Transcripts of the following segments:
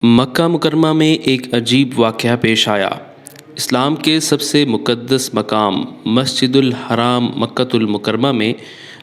مکہ مکرمہ میں ایک عجیب واقعہ پیش آیا۔ اسلام کے سب سے مقدس مقام مسجد الحرام مکۃ المکرمہ میں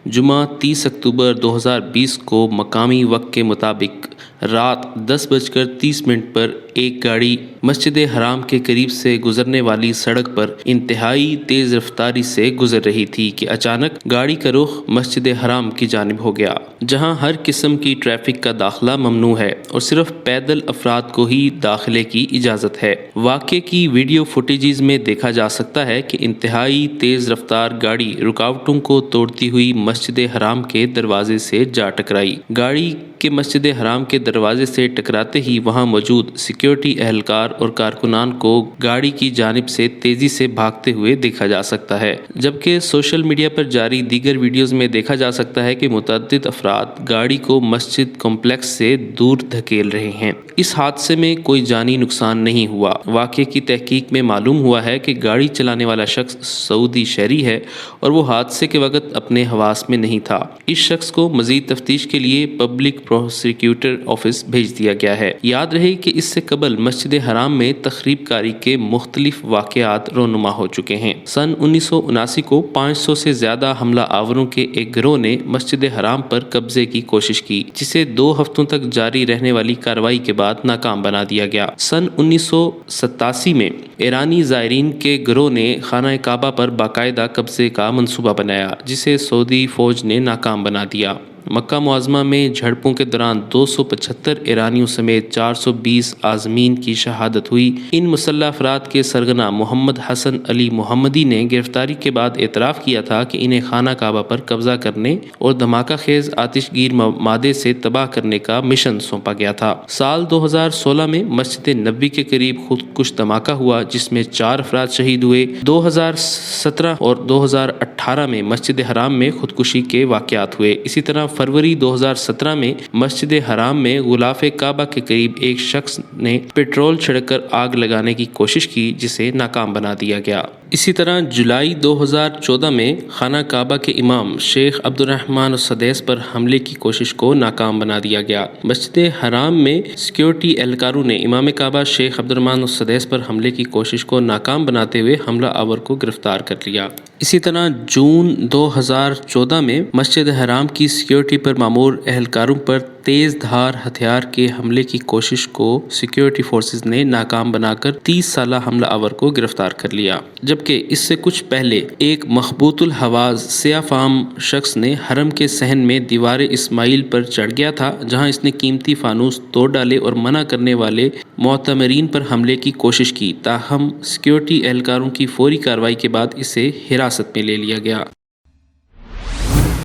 جمعہ 30 اکتوبر 2020 کو مقامی وقت کے مطابق رات 10:30 پر ایک گاڑی مسجد حرام کے قریب سے گزرنے والی سڑک پر انتہائی تیز رفتاری سے گزر رہی تھی کہ اچانک گاڑی کا رخ مسجد حرام کی جانب ہو گیا، جہاں ہر قسم کی ٹریفک کا داخلہ ممنوع ہے اور صرف پیدل افراد کو ہی داخلے کی اجازت ہے۔ واقعے کی ویڈیو فوٹیجز میں دیکھا جا سکتا ہے کہ انتہائی تیز رفتار گاڑی رکاوٹوں کو توڑتی ہوئی مسجد حرام کے دروازے سے جا ٹکرائی۔ گاڑی کے مسجد حرام کے دروازے سے ٹکراتے ہی وہاں موجود سیکیورٹی اہلکار اور کارکنان کو گاڑی کی جانب سے تیزی سے بھاگتے ہوئے دیکھا جا سکتا ہے، جبکہ سوشل میڈیا پر جاری دیگر ویڈیوز میں دیکھا جا سکتا ہے کہ متعدد افراد گاڑی کو مسجد کمپلیکس سے دور دھکیل رہے ہیں۔ اس حادثے میں کوئی جانی نقصان نہیں ہوا۔ واقعے کی تحقیق میں معلوم ہوا ہے کہ گاڑی چلانے والا شخص سعودی شہری ہے اور وہ حادثے کے وقت اپنے حواس میں نہیں تھا۔ اس شخص کو مزید تفتیش کے لیے پبلک پروسیکیوٹر آفس بھیج دیا گیا ہے۔ یاد رہے کہ اس سے قبل مسجد حرام میں تخریب کاری کے مختلف واقعات رونما ہو چکے ہیں۔ سن 1979 کو 500 سے زیادہ حملہ آوروں کے ایک گروہ نے مسجد حرام پر قبضے کی کوشش کی، جسے 2 ہفتوں تک جاری رہنے والی کارروائی کے بعد ناکام بنا دیا گیا۔ سن 1987 میں ایرانی زائرین کے گروہ نے خانہ کعبہ پر باقاعدہ قبضے کا منصوبہ بنایا، جسے سعودی فوج نے ناکام بنا دیا۔ مکہ معظمہ میں جھڑپوں کے دوران 275 ایرانیوں سمیت 420 عازمین کی شہادت ہوئی۔ ان مسلح افراد کے سرغنہ محمد حسن علی محمدی نے گرفتاری کے بعد اعتراف کیا تھا کہ انہیں خانہ کعبہ پر قبضہ کرنے اور دھماکہ خیز آتش گیر مادے سے تباہ کرنے کا مشن سونپا گیا تھا۔ سال 2016 میں مسجد نبوی کے قریب خود کش دھماکہ ہوا، جس میں 4 افراد شہید ہوئے۔ 2017 اور 2018 میں مسجد حرام میں خودکشی کے واقعات ہوئے۔ اسی طرح فروری 2017 میں مسجد حرام میں غلاف کعبہ کے قریب ایک شخص نے پیٹرول چھڑک کر آگ لگانے کی کوشش کی، جسے ناکام بنا دیا گیا۔ اسی طرح جولائی 2014 میں خانہ کعبہ کے امام شیخ عبد الرحمن السدیس پر حملے کی کوشش کو ناکام بنا دیا گیا۔ مسجد حرام میں سیکیورٹی اہلکاروں نے امام کعبہ شیخ عبد الرحمن السدیس پر حملے کی کوشش کو ناکام بناتے ہوئے حملہ آور کو گرفتار کر لیا۔ اسی طرح جون 2014 میں مسجد حرام کی سیکیورٹی پر مامور اہلکاروں پر تیز دھار ہتھیار کے حملے کی کوشش کو سیکیورٹی فورسز نے ناکام بنا کر 30 سالہ حملہ آور کو گرفتار کر لیا، جبکہ اس سے کچھ پہلے ایک مخبوط الحواس سیاہ فام شخص نے حرم کے صحن میں دیوار اسماعیل پر چڑھ گیا تھا، جہاں اس نے قیمتی فانوس توڑ ڈالے اور منع کرنے والے معتمرین پر حملے کی کوشش کی، تاہم سیکیورٹی اہلکاروں کی فوری کارروائی کے بعد اسے حراست میں لے لیا گیا۔